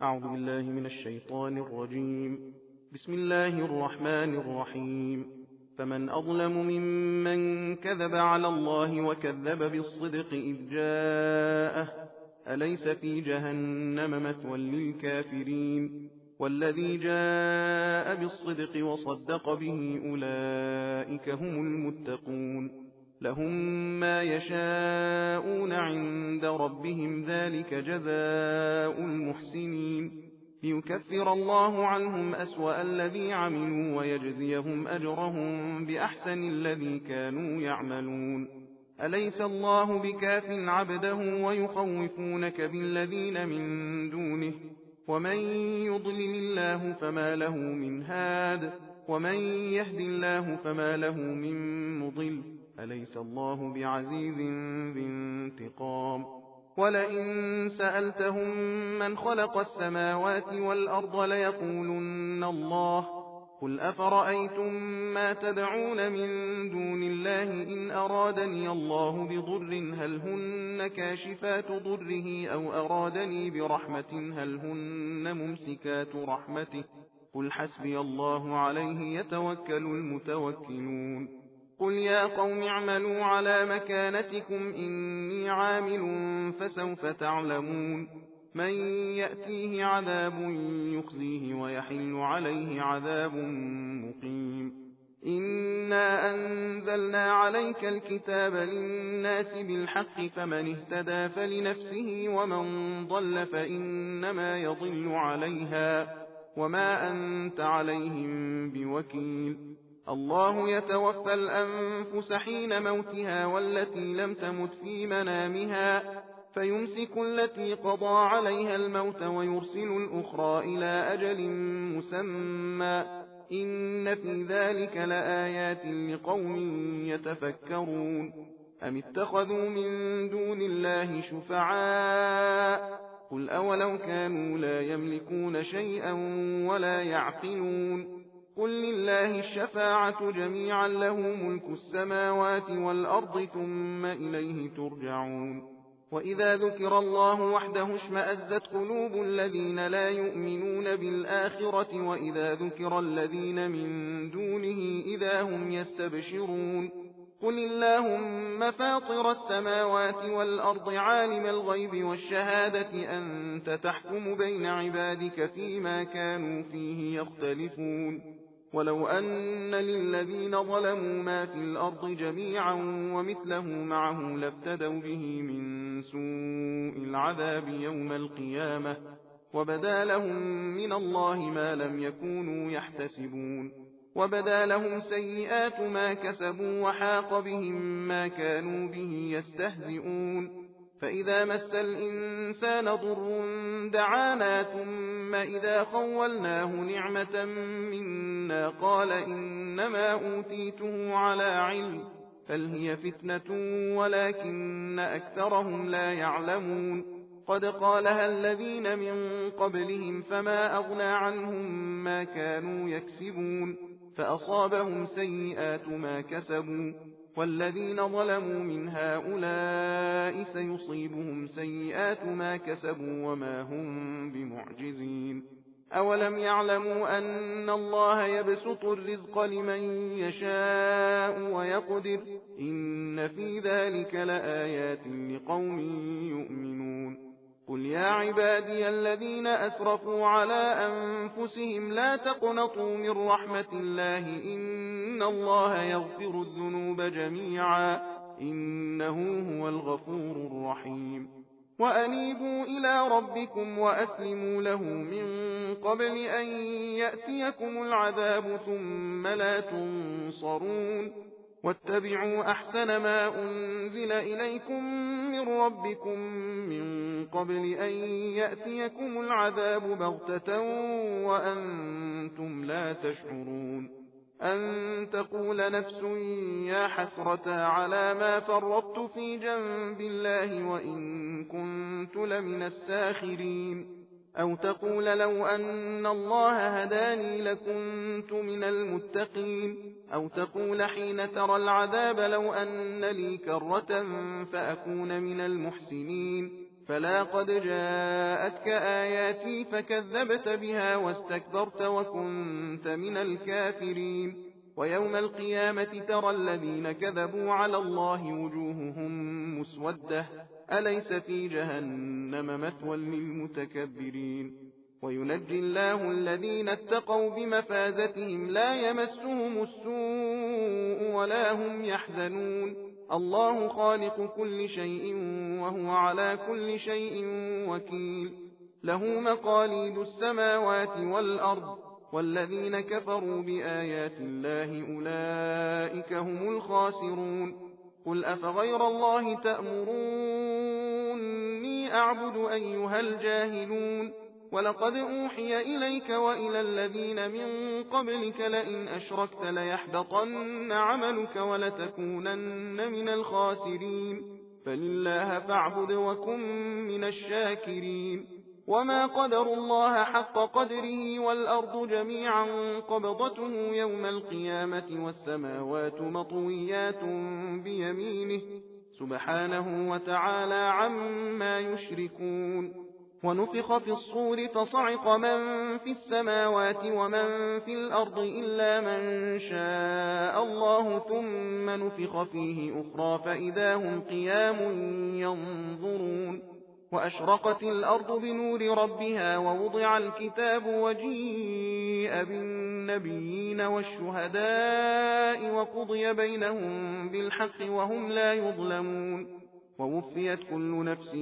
أعوذ بالله من الشيطان الرجيم. بسم الله الرحمن الرحيم. فمن أظلم ممن كذب على الله وكذب بالصدق إذ جاءه أليس في جهنم مثوى للكافرين والذي جاء بالصدق وصدق به أولئك هم المتقون لهم ما يشاءون عند ربهم ذلك جزاء المحسنين ليكفر الله عنهم أسوأ الذي عملوا ويجزيهم أجرهم بأحسن الذي كانوا يعملون أليس الله بكاف عبده ويخوفونك بالذين من دونه ومن يضلل الله فما له من هاد ومن يهد الله فما له من مضل أليس الله بعزيز ذي انتقام ولئن سألتهم من خلق السماوات والأرض ليقولن الله قل أفرأيتم ما تدعون من دون الله إن أرادني الله بضر هل هن كاشفات ضره أو أرادني برحمة هل هن ممسكات رحمته قل حسبي الله عليه يتوكل المتوكلون قل يا قوم اعملوا على مكانتكم إني عامل فسوف تعلمون من يأتيه عذاب يخزيه ويحل عليه عذاب مقيم إنا أنزلنا عليك الكتاب للناس بالحق فمن اهتدى فلنفسه ومن ضل فإنما يضل عليها وما أنت عليهم بوكيل الله يتوفى الأنفس حين موتها والتي لم تمت في منامها فيمسك التي قضى عليها الموت ويرسل الأخرى إلى أجل مسمى إن في ذلك لآيات لقوم يتفكرون أم اتخذوا من دون الله شفعاء قل أولو كانوا لا يملكون شيئا ولا يعقلون قل لله الشفاعة جميعا له ملك السماوات والأرض ثم إليه ترجعون وإذا ذكر الله وحده اشمأزت قلوب الذين لا يؤمنون بالآخرة وإذا ذكر الذين من دونه إذا هم يستبشرون قل اللهم فاطر السماوات والأرض عالم الغيب والشهادة أنت تحكم بين عبادك فيما كانوا فيه يختلفون ولو أن للذين ظلموا ما في الأرض جميعا ومثله معه لافتدوا به من سوء العذاب يوم القيامة وبدا لهم من الله ما لم يكونوا يحتسبون وبدا لهم سيئات ما كسبوا وحاق بهم ما كانوا به يستهزئون فإذا مس الإنسان ضر دعانا ثم إذا خولناه نعمة منا قال إنما أوتيته على علم بل هي فتنة ولكن أكثرهم لا يعلمون قد قالها الذين من قبلهم فما أغنى عنهم ما كانوا يكسبون فأصابهم سيئات ما كسبوا والذين ظلموا من هؤلاء سيصيبهم سيئات ما كسبوا وما هم بمعجزين أولم يعلموا أن الله يبسط الرزق لمن يشاء ويقدر إن في ذلك لآيات لقوم يؤمنون قل يا عبادي الذين أسرفوا على أنفسهم لا تقنطوا من رحمة الله إن الله يغفر الذنوب جميعا إنه هو الغفور الرحيم وأنيبوا إلى ربكم وأسلموا له من قبل أن يأتيكم العذاب ثم لا تنصرون واتبعوا أحسن ما أنزل إليكم من ربكم من قبل أن يأتيكم العذاب بغتة وأنتم لا تشعرون أن تقول نفس يا حسرة على ما فرطت في جنب الله وإن كنت لمن الساخرين أو تقول لو أن الله هداني لكنت من المتقين أو تقول حين ترى العذاب لو أن لي كرة فأكون من المحسنين فلا قد جاءتك آياتي فكذبت بها واستكبرت وكنت من الكافرين ويوم القيامة ترى الذين كذبوا على الله وجوههم مسودة أليس في جهنم مثوى للمتكبرين وينجي الله الذين اتقوا بمفازتهم لا يمسهم السوء ولا هم يحزنون الله خالق كل شيء وهو على كل شيء وكيل له مقاليد السماوات والأرض والذين كفروا بآيات الله أولئك هم الخاسرون قل أفغير الله تأمروني أعبد أيها الجاهلون ولقد أوحي إليك وإلى الذين من قبلك لئن أشركت ليحبطن عملك ولتكونن من الخاسرين فلله فاعبد وكن من الشاكرين وما قدروا الله حق قدره والأرض جميعا قبضته يوم القيامة والسماوات مطويات بيمينه سبحانه وتعالى عما يشركون ونفخ في الصور فصعق من في السماوات ومن في الأرض إلا من شاء الله ثم نفخ فيه أخرى فإذا هم قيام ينظرون وأشرقت الأرض بنور ربها ووضع الكتاب وجيء بالنبيين والشهداء وقضي بينهم بالحق وهم لا يظلمون ووفيت كل نفس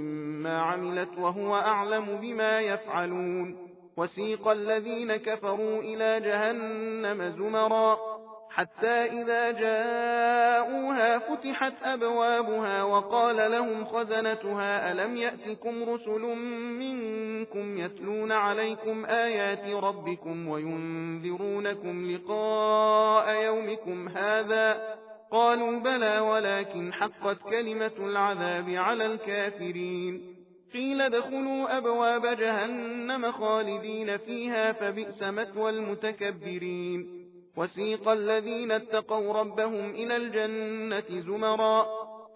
ما عملت وهو أعلم بما يفعلون وسيق الذين كفروا إلى جهنم زمرا حتى إذا جاءوها فتحت أبوابها وقال لهم خزنتها ألم يأتكم رسل منكم يتلون عليكم آيات ربكم وينذرونكم لقاء يومكم هذا قالوا بلى ولكن حقت كلمة العذاب على الكافرين قيل ادخلوا أبواب جهنم خالدين فيها فبئس مثوى المتكبرين وسيق الذين اتقوا ربهم إلى الجنة زمرا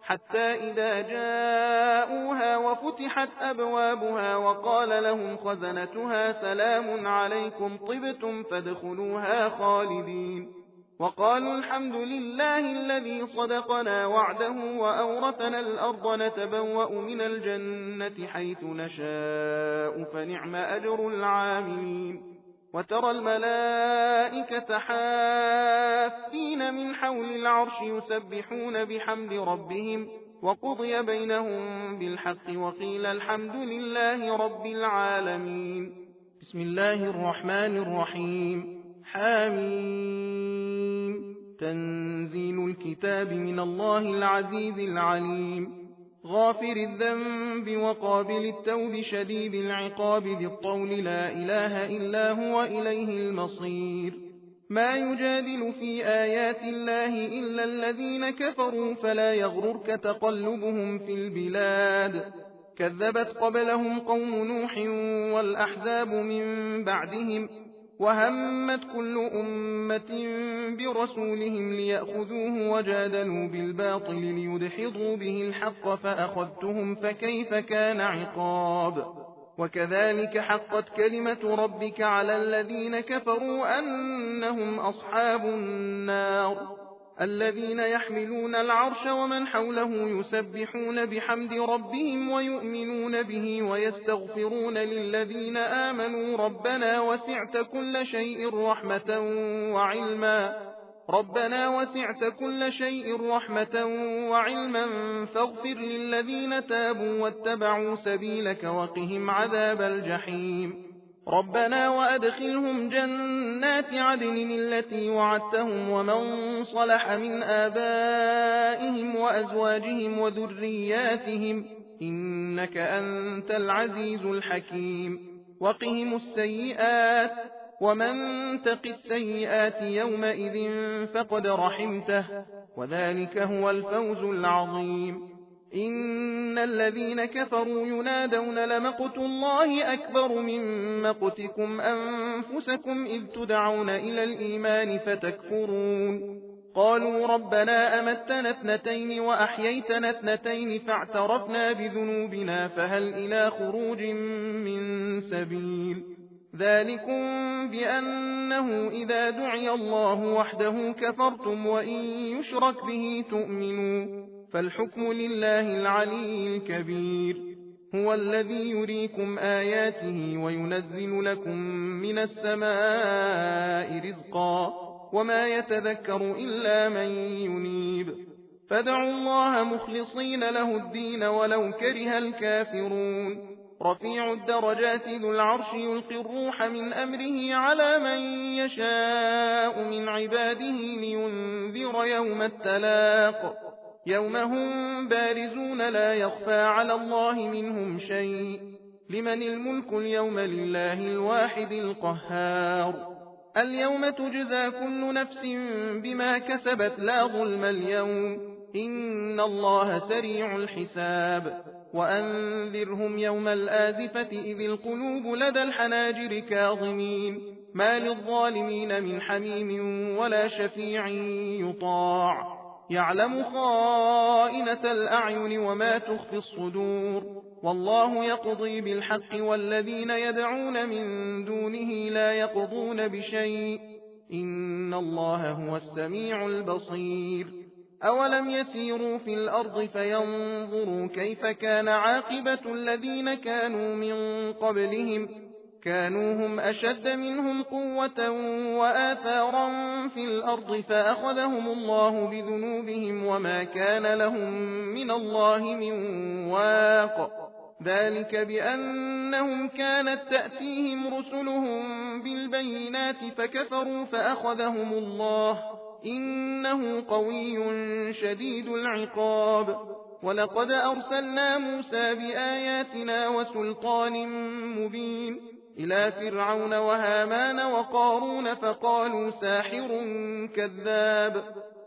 حتى إذا جاءوها وفتحت أبوابها وقال لهم خزنتها سلام عليكم طبتم فادخلوها خالدين وقالوا الحمد لله الذي صدقنا وعده وأورثنا الأرض نتبوأ من الجنة حيث نشاء فنعم أجر العاملين وترى الملائكة حافين من حول العرش يسبحون بحمد ربهم وقضي بينهم بالحق وقيل الحمد لله رب العالمين بسم الله الرحمن الرحيم حاميم تنزيل الكتاب من الله العزيز العليم غافر الذنب وقابل التوب شديد العقاب بالطول لا إله إلا هو إليه المصير ما يجادل في آيات الله إلا الذين كفروا فلا يغررك تقلبهم في البلاد كذبت قبلهم قوم نوح والأحزاب من بعدهم وهمت كل أمة برسولهم ليأخذوه وجادلوا بالباطل ليدحضوا به الحق فأخذتهم فكيف كان عقاب وكذلك حقت كلمة ربك على الذين كفروا أنهم أصحاب النار الذين يحملون العرش ومن حوله يسبحون بحمد ربهم ويؤمنون به ويستغفرون للذين آمنوا ربنا وسعت كل شيء رحمة وعلما فاغفر للذين تابوا واتبعوا سبيلك وقهم عذاب الجحيم ربنا وأدخلهم جنات عدن التي وعدتهم ومن صلح من آبائهم وأزواجهم وذرياتهم إنك أنت العزيز الحكيم وقهم السيئات ومن تق السيئات يومئذ فقد رحمته وذلك هو الفوز العظيم إن الذين كفروا ينادون لمقت الله أكبر من مقتكم أنفسكم إذ تدعون إلى الإيمان فتكفرون قالوا ربنا أمتنا اثنتين وأحييتنا اثنتين فاعترفنا بذنوبنا فهل إلى خروج من سبيل ذلكم بأنه إذا دعي الله وحده كفرتم وإن يشرك به تؤمنوا فالحكم لله العلي الكبير هو الذي يريكم آياته وينزل لكم من السماء رزقا وما يتذكر إلا من ينيب فادعوا الله مخلصين له الدين ولو كره الكافرون رفيع الدرجات ذو العرش يلقي الروح من أمره على من يشاء من عباده لينذر يوم التلاق يوم هم بارزون لا يخفى على الله منهم شيء لمن الملك اليوم لله الواحد القهار اليوم تجزى كل نفس بما كسبت لا ظلم اليوم إن الله سريع الحساب وأنذرهم يوم الآزفة إذ القلوب لدى الحناجر كاظمين ما للظالمين من حميم ولا شفيع يطاع يعلم خائنة الأعين وما تخفي الصدور والله يقضي بالحق والذين يدعون من دونه لا يقضون بشيء إن الله هو السميع البصير أولم يسيروا في الأرض فينظروا كيف كان عاقبة الذين كانوا من قبلهم كانوا هم أشد منهم قوة وآثارا في الأرض فأخذهم الله بذنوبهم وما كان لهم من الله من واق ذلك بأنهم كانت تأتيهم رسلهم بالبينات فكفروا فأخذهم الله إنه قوي شديد العقاب ولقد أرسلنا موسى بآياتنا وسلطان مبين إلى فرعون وهامان وقارون فقالوا ساحر كذاب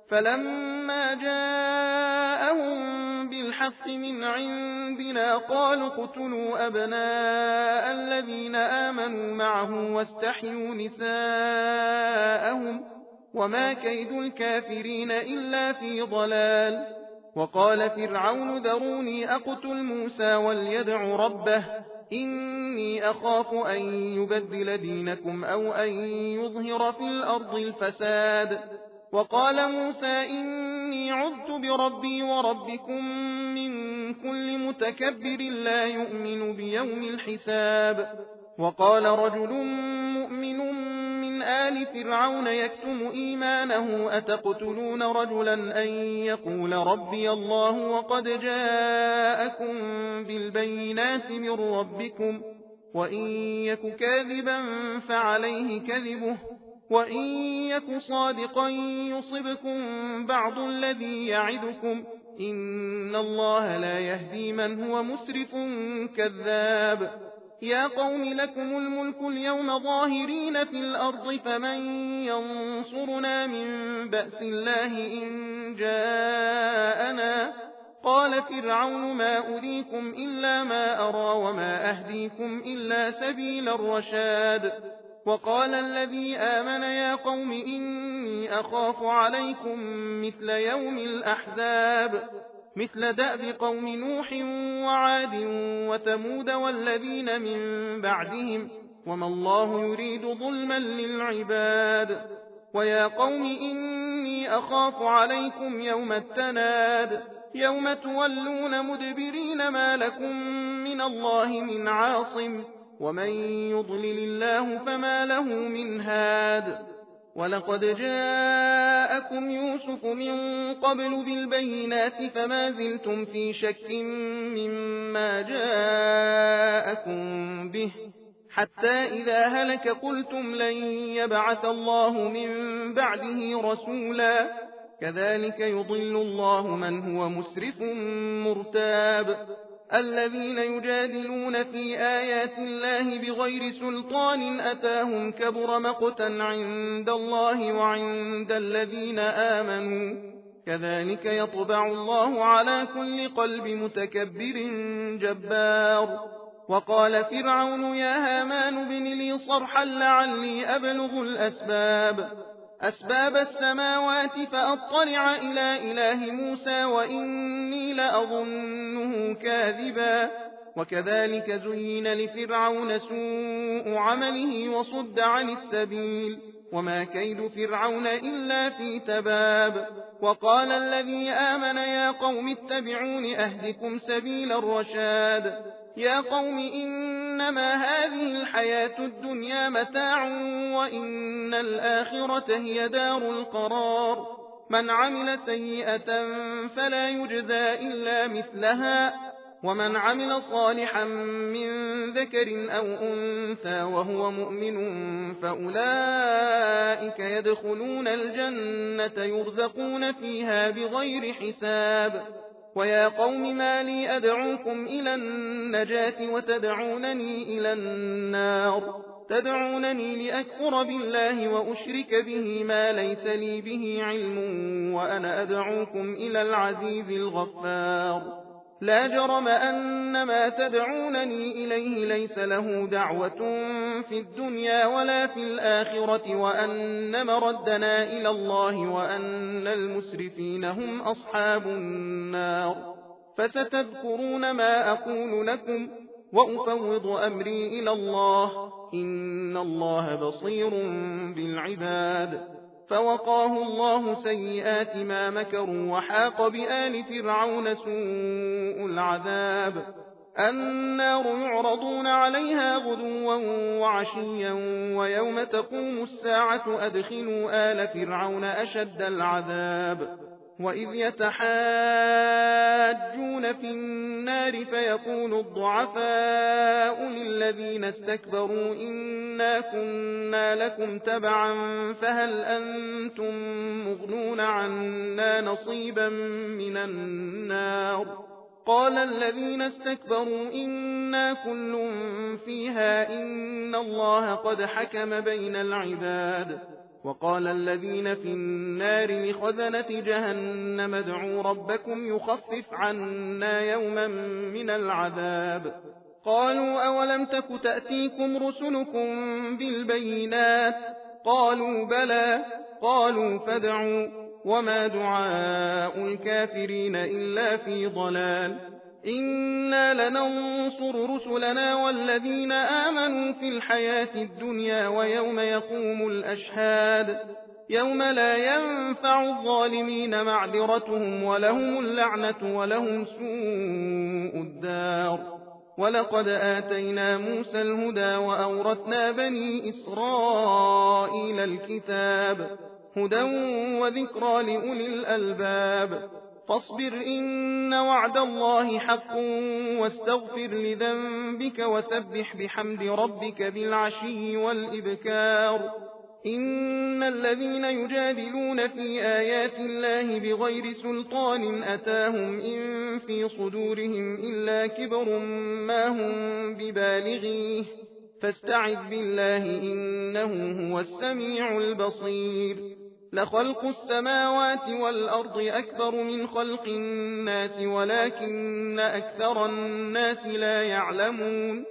فلما جاءهم بالحق من عندنا قالوا اقتلوا أبناء الذين آمنوا معه واستحيوا نساءهم وما كيد الكافرين إلا في ضلال وقال فرعون ذروني أقتل موسى وليدع ربه إني أخاف أن يبدل دينكم أو أن يظهر في الأرض الفساد وقال موسى إني عذت بربي وربكم من كل متكبر لا يؤمن بيوم الحساب وقال رجل مؤمن من آل فرعون يكتم إيمانه أتقتلون رجلا أن يقول ربي الله وقد جاءكم بالبينات من ربكم وإن يك كاذبا فعليه كذبه وإن يك صادقا يصبكم بعض الذي يعدكم إن الله لا يهدي من هو مسرف كذاب يا قوم لكم الملك اليوم ظاهرين في الأرض فمن ينصرنا من بأس الله إن جاءنا قال فرعون ما أريكم إلا ما أرى وما أهديكم إلا سبيل الرشاد وقال الذي آمن يا قوم إني أخاف عليكم مثل يوم الأحزاب مثل دأب قوم نوح وعاد وثمود والذين من بعدهم وما الله يريد ظلما للعباد ويا قوم إني أخاف عليكم يوم التناد يوم تولون مدبرين ما لكم من الله من عاصم ومن يضلل الله فما له من هاد ولقد جاءكم يوسف من قبل بالبينات فما زلتم في شك مما جاءكم به حتى إذا هلك قلتم لن يبعث الله من بعده رسولا كذلك يضل الله من هو مسرف مرتاب الذين يجادلون في آيات الله بغير سلطان أتاهم كبر مقتا عند الله وعند الذين آمنوا كذلك يطبع الله على كل قلب متكبر جبار وقال فرعون يا هامان ابن لي صرحا لعلي أبلغ الأسباب أسباب السماوات فأطلع إلى إله موسى وإني لأظنه كاذبا. وكذلك زين لفرعون سوء عمله وصد عن السبيل وما كيد فرعون إلا في تباب. وقال الذي آمن يا قوم اتبعون أهدكم سبيل الرشاد. يا قوم إنما هذه الحياة الدنيا متاع وإن الآخرة هي دار القرار. من عمل سيئة فلا يجزى إلا مثلها ومن عمل صالحا من ذكر أو أنثى وهو مؤمن فأولئك يدخلون الجنة يرزقون فيها بغير حساب. ويا قوم ما لي أدعوكم إلى النجاة وتدعونني إلى النار. تدعونني لأكفر بالله وأشرك به ما ليس لي به علم وأنا أدعوكم إلى العزيز الغفار. لا جرم أن ما تدعونني إليه ليس له دعوة في الدنيا ولا في الآخرة وأن مردنا إلى الله وأن المسرفين هم أصحاب النار. فستذكرون ما أقول لكم وأفوض أمري إلى الله إن الله بصير بالعباد. فوقاه الله سيئات ما مكروا وحاق بآل فرعون سوء العذاب. النار يعرضون عليها غدوا وعشيا ويوم تقوم الساعة أدخلوا آل فرعون أشد العذاب. وإذ يتحاجون في النار فيقول الضعفاء للذين استكبروا إنا كنا لكم تبعا فهل أنتم مغنون عنا نصيبا من النار. قال الذين استكبروا إنا كل فيها إن الله قد حكم بين العباد. وقال الذين في النار لخزنة جهنم ادعوا ربكم يخفف عنا يوما من العذاب. قالوا أولم تك تأتيكم رسلكم بالبينات قالوا بلى قالوا فادعوا وما دعاء الكافرين إلا في ضلال. إنا لننصر رسلنا والذين آمنوا في الحياة الدنيا ويوم يقوم الأشهاد. يوم لا ينفع الظالمين معذرتهم ولهم اللعنة ولهم سوء الدار. ولقد آتينا موسى الهدى وأورثنا بني إسرائيل الكتاب هدى وذكرى لأولي الألباب. فاصبر إن وعد الله حق واستغفر لذنبك وسبح بحمد ربك بالعشي والإبكار. إن الذين يجادلون في آيات الله بغير سلطان أتاهم إن في صدورهم إلا كبر ما هم ببالغيه فاستعذ بالله إنه هو السميع البصير. لخلق السماوات والأرض أكبر من خلق الناس ولكن أكثر الناس لا يعلمون.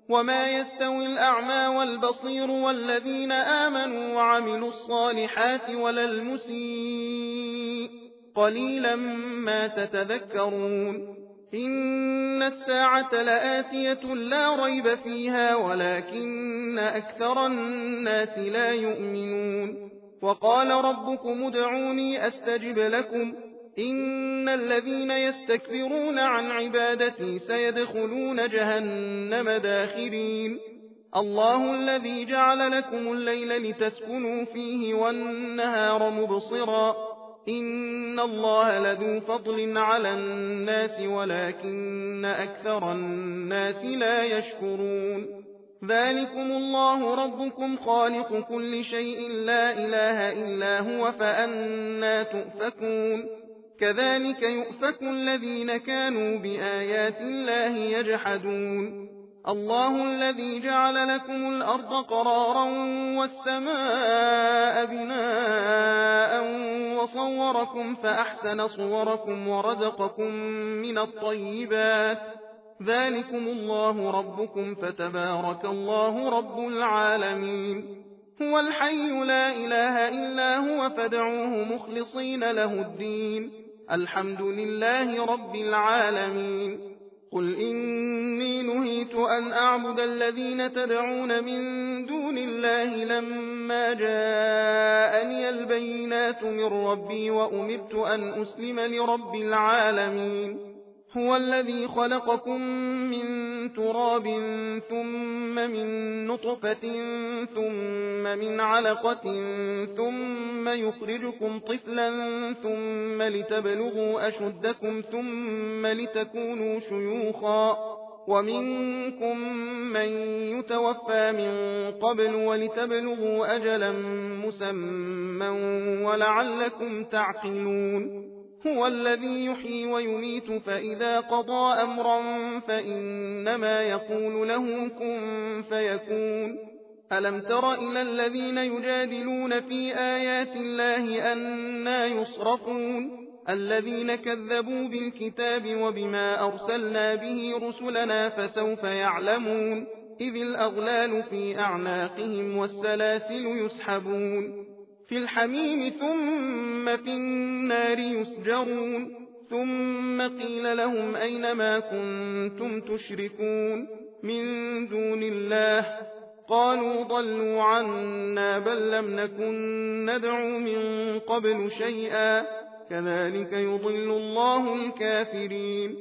وما يستوي الأعمى والبصير والذين آمنوا وعملوا الصالحات ولا المسيء قليلا ما تتذكرون. إن الساعة لآتية لا ريب فيها ولكن أكثر الناس لا يؤمنون. وقال ربكم ادعوني أستجب لكم إن الذين يستكبرون عن عبادتي سيدخلون جهنم داخرين. الله الذي جعل لكم الليل لتسكنوا فيه والنهار مبصرا إن الله لذو فضل على الناس ولكن أكثر الناس لا يشكرون. ذلكم الله ربكم خالق كل شيء لا إله إلا هو فأنى تؤفكون. كذلك يؤفك الذين كانوا بآيات الله يجحدون. الله الذي جعل لكم الأرض قرارا والسماء بناء وصوركم فأحسن صوركم ورزقكم من الطيبات. ذلكم الله ربكم فتبارك الله رب العالمين. هو الحي لا إله إلا هو فادعوه مخلصين له الدين الحمد لله رب العالمين قل إني نهيت أن أعبد الذين تدعون من دون الله لما جاءني البينات من ربي وأمرت أن أسلم لرب العالمين هو الذي خلقكم من تراب ثم من نطفة ثم من علقة ثم يخرجكم طفلا ثم لتبلغوا أشدكم ثم لتكونوا شيوخا ومنكم من يتوفى من قبل ولتبلغوا أجلا مسمى ولعلكم تعقلون هو الذي يحيي ويميت فإذا قضى أمرا فإنما يقول له كن فيكون ألم تر إلى الذين يجادلون في آيات الله أنى يصرفون الذين كذبوا بالكتاب وبما أرسلنا به رسلنا فسوف يعلمون إذ الأغلال في أعناقهم والسلاسل يسحبون في الحميم ثم في النار يسجرون ثم قيل لهم أين ما كنتم تشركون من دون الله قالوا ضلوا عنا بل لم نكن ندعو من قبل شيئا كذلك يضل الله الكافرين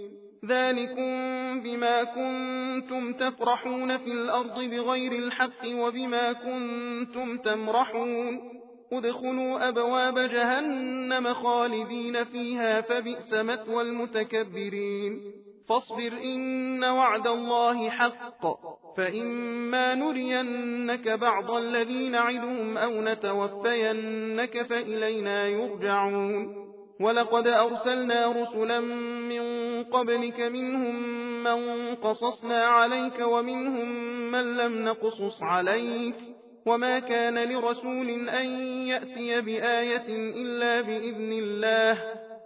ذلكم بما كنتم تفرحون في الأرض بغير الحق وبما كنتم تمرحون ادخلوا أبواب جهنم خالدين فيها فبئس مثوى المتكبرين فاصبر إن وعد الله حق فإما نرينك بعض الذي نعدهم أو نتوفينك فإلينا يرجعون ولقد أرسلنا رسلا من قبلك منهم من قصصنا عليك ومنهم من لم نقصص عليك وما كان لرسول أن يأتي بآية إلا بإذن الله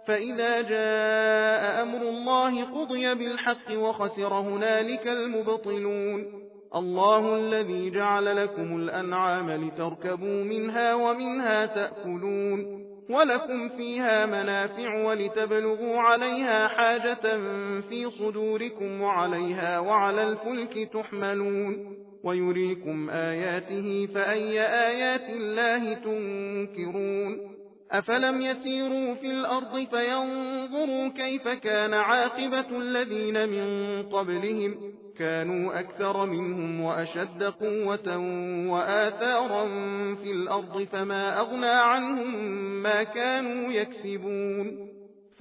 فإذا جاء أمر الله قضي بالحق وخسر هنالك المبطلون الله الذي جعل لكم الأنعام لتركبوا منها ومنها تأكلون ولكم فيها منافع ولتبلغوا عليها حاجة في صدوركم وعليها وعلى الفلك تحملون ويريكم آياته فأي آيات الله تنكرون أفلم يسيروا في الأرض فينظروا كيف كان عاقبة الذين من قبلهم كانوا أكثر منهم وأشد قوة وآثارا في الأرض فما أغنى عنهم ما كانوا يكسبون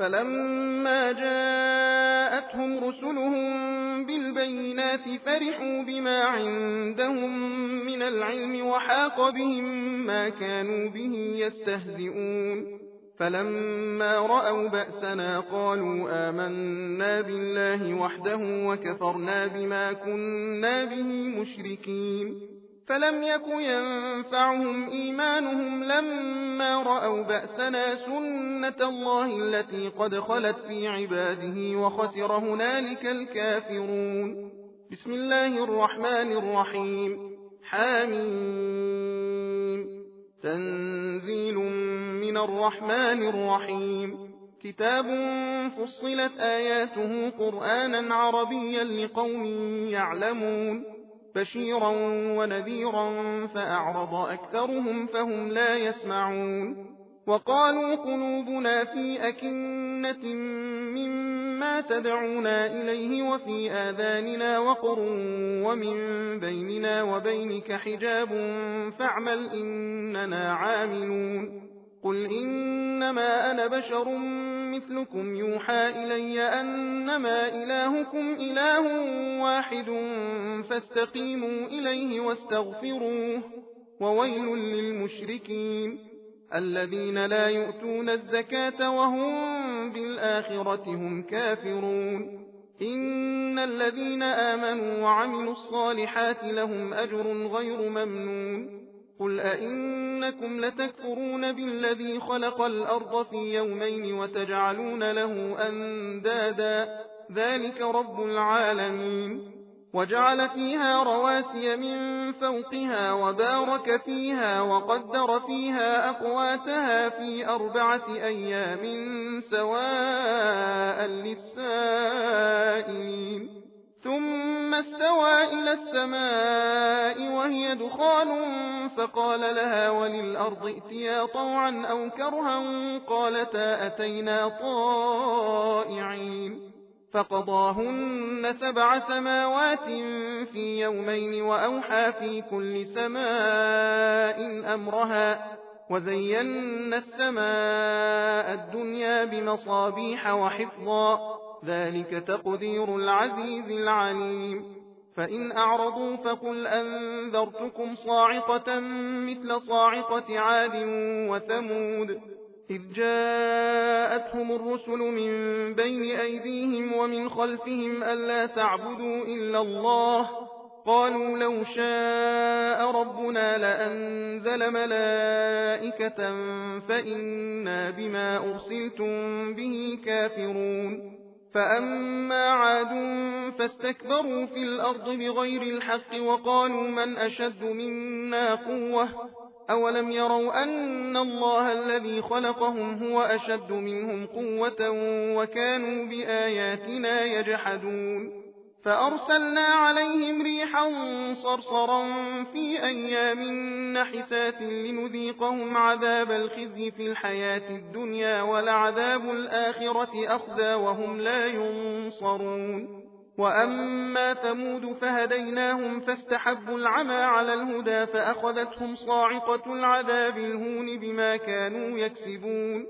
فلما جاءتهم رسلهم بالبينات فرحوا بما عندهم من العلم وحاق بهم ما كانوا به يستهزئون فلما رأوا بأسنا قالوا آمنا بالله وحده وكفرنا بما كنا به مشركين فلم يك ينفعهم إيمانهم لما رأوا بأسنا سنة الله التي قد خلت في عباده وخسر هنالك الكافرون بسم الله الرحمن الرحيم حاميم تنزيل من الرحمن الرحيم كتاب فصلت آياته قرآنا عربيا لقوم يعلمون بشيرا ونذيرا فأعرض أكثرهم فهم لا يسمعون وقالوا قلوبنا في أكنة مما تدعونا إليه وفي آذاننا وقر ومن بيننا وبينك حجاب فاعمل إننا عاملون قل إنما أنا بشر مثلكم يوحى إلي أنما إلهكم إله واحد فاستقيموا إليه واستغفروه وويل للمشركين الذين لا يؤتون الزكاة وهم بالآخرة هم كافرون إن الذين آمنوا وعملوا الصالحات لهم أجر غير ممنون قل أئنكم لتكفرون بالذي خلق الأرض في يومين وتجعلون له أندادا ذلك رب العالمين وجعل فيها رواسي من فوقها وبارك فيها وقدر فيها أقواتها في 4 أيام سواء للسائلين ثم استوى إلى السماء وهي دخان فقال لها وللأرض ائتيا طوعا أو كرها قالتا أتينا طائعين فقضاهن 7 سماوات في يومين وأوحى في كل سماء أمرها وزينا السماء الدنيا بمصابيح وحفظا ذلك تقدير العزيز العليم فإن أعرضوا فقل أنذرتكم صاعقة مثل صاعقة عاد وثمود إذ جاءتهم الرسل من بين أيديهم ومن خلفهم ألا تعبدوا إلا الله قالوا لو شاء ربنا لأنزل ملائكة فإنا بما أرسلتم به كافرون فأما عاد فاستكبروا في الأرض بغير الحق وقالوا من أشد منا قوة أولم يروا أن الله الذي خلقهم هو أشد منهم قوة وكانوا بآياتنا يجحدون فأرسلنا عليهم ريحا صرصرا في أيام نحسات لنذيقهم عذاب الخزي في الحياة الدنيا ولعذاب الآخرة أخزى وهم لا ينصرون وأما ثمود فهديناهم فاستحبوا العمى على الهدى فأخذتهم صاعقة العذاب الهون بما كانوا يكسبون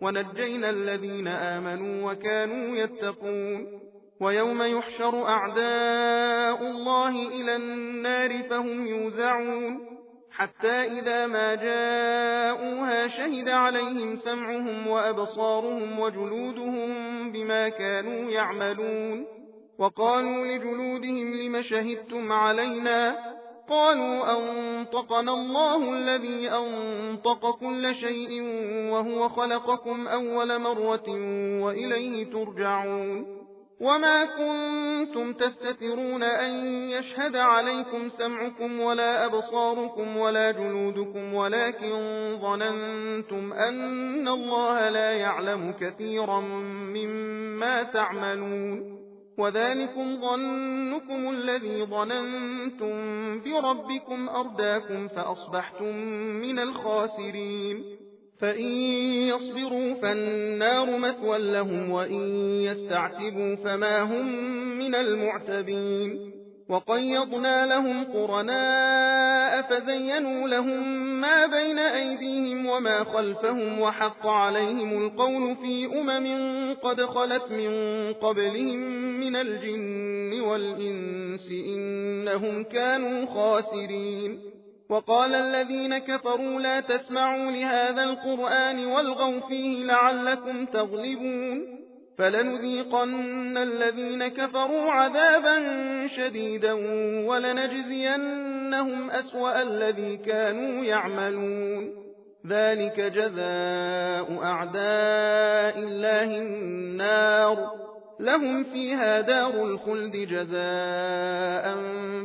ونجينا الذين آمنوا وكانوا يتقون ويوم يحشر أعداء الله إلى النار فهم يوزعون حتى إذا ما جاءوها شهد عليهم سمعهم وأبصارهم وجلودهم بما كانوا يعملون وقالوا لجلودهم لم شهدتم علينا قالوا أنطقنا الله الذي أنطق كل شيء وهو خلقكم أول مرة وإليه ترجعون وما كنتم تستترون أن يشهد عليكم سمعكم ولا أبصاركم ولا جلودكم ولكن ظننتم أن الله لا يعلم كثيرا مما تعملون وذلكم ظنكم الذي ظننتم بربكم أرداكم فأصبحتم من الخاسرين فإن يصبروا فالنار مثوى لهم وإن يستعتبوا فما هم من المعتبين وقيضنا لهم قرناء فزينوا لهم ما بين أيديهم وما خلفهم وحق عليهم القول في قد خلت من قبلهم من الجن والإنس إنهم كانوا خاسرين وقال الذين كفروا لا تسمعوا لهذا القرآن والغوا فيه لعلكم تغلبون فلنذيقن الذين كفروا عذابا شديدا ولنجزينهم أسوأ الذي كانوا يعملون ذلك جزاء أعداء الله النار لهم فيها دار الخلد جزاء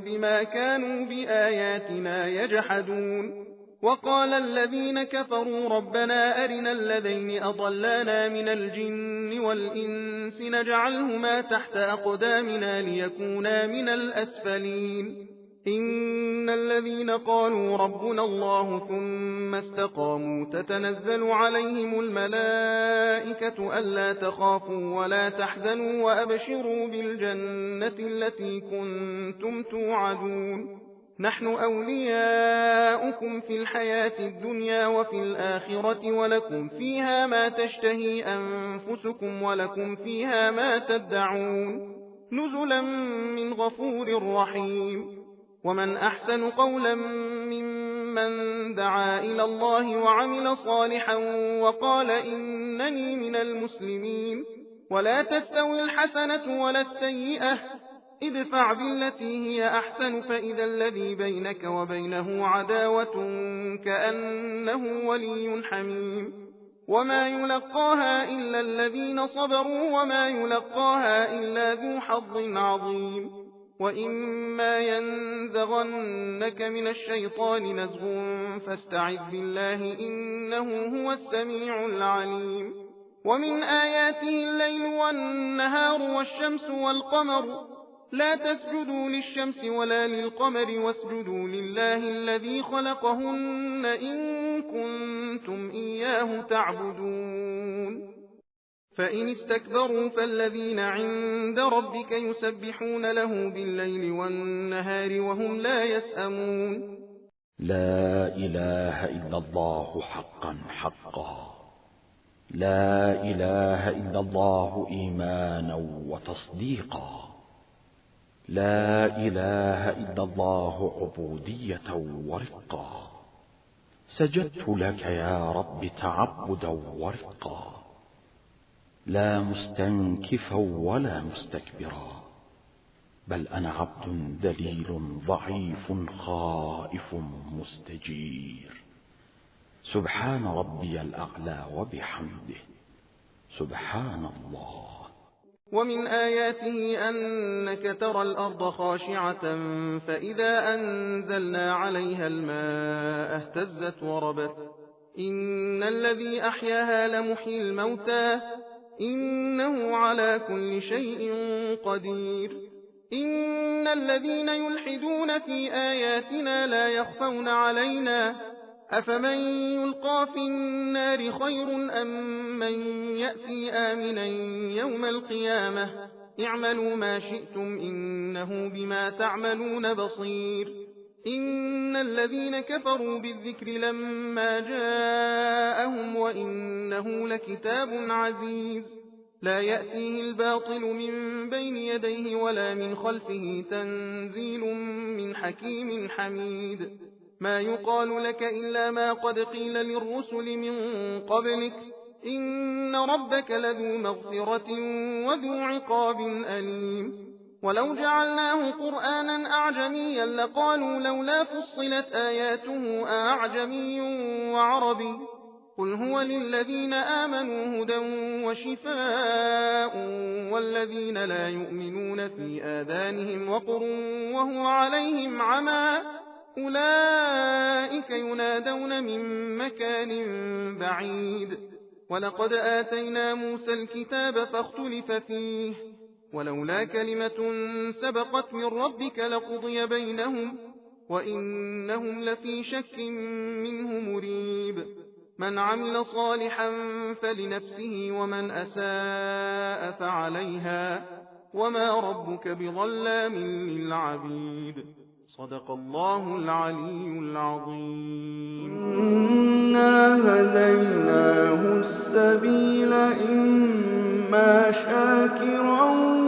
بما كانوا بآياتنا يجحدون وقال الذين كفروا ربنا أرنا الذين أضلانا من الجن والإنس نجعلهما تحت أقدامنا ليكونا من الأسفلين إن الذين قالوا ربنا الله ثم استقاموا تتنزل عليهم الملائكة ألا تخافوا ولا تحزنوا وأبشروا بالجنة التي كنتم توعدون نحن أولياؤكم في الحياة الدنيا وفي الآخرة ولكم فيها ما تشتهي أنفسكم ولكم فيها ما تدعون نزلا من غفور رحيم ومن أحسن قولا ممن دعا إلى الله وعمل صالحا وقال إنني من المسلمين ولا تستوي الحسنة ولا السيئة ادفع بالتي هي أحسن فإذا الذي بينك وبينه عداوة كأنه ولي حميم وما يلقاها إلا الذين صبروا وما يلقاها إلا ذو حظ عظيم وإما ينزغنك من الشيطان نزغ فاستعذ بالله إنه هو السميع العليم ومن آياته الليل والنهار والشمس والقمر لا تسجدوا للشمس ولا للقمر واسجدوا لله الذي خلقهن إن كنتم إياه تعبدون فإن استكبروا فالذين عند ربك يسبحون له بالليل والنهار وهم لا يسأمون لا إله إلا الله حقا حقا لا إله إلا الله إيمانا وتصديقا لا إله إلا الله عبودية ورقا سجدت لك يا رب تعبدا ورقا لا مستنكفا ولا مستكبرا بل أنا عبد ذليل ضعيف خائف مستجير سبحان ربي الأعلى وبحمده سبحان الله ومن آياته أنك ترى الأرض خاشعة فإذا أنزلنا عليها الماء اهتزت وربت إن الذي أحياها لمحيي الموتى إنه على كل شيء قدير إن الذين يلحدون في آياتنا لا يخفون علينا أفمن يلقى في النار خير أم من يأتي آمنا يوم القيامة اعملوا ما شئتم إنه بما تعملون بصير إن الذين كفروا بالذكر لما جاءهم وإنه لكتاب عزيز لا يأتيه الباطل من بين يديه ولا من خلفه تنزيل من حكيم حميد ما يقال لك إلا ما قد قيل للرسل من قبلك إن ربك لذو مغفرة وذو عقاب أليم ولو جعلناه قرآنا أعجميا لقالوا لولا فصلت آياته أعجمي وعربي قل هو للذين آمنوا هدى وشفاء والذين لا يؤمنون في آذانهم وقر وهو عليهم عمى أولئك ينادون من مكان بعيد ولقد آتينا موسى الكتاب فاختلف فيه ولولا كلمة سبقت من ربك لقضي بينهم وإنهم لفي شك منه مريب من عمل صالحا فلنفسه ومن أساء فعليها وما ربك بظلام للعبيد صدق الله العلي العظيم إنا هديناه السبيل إما شاكرا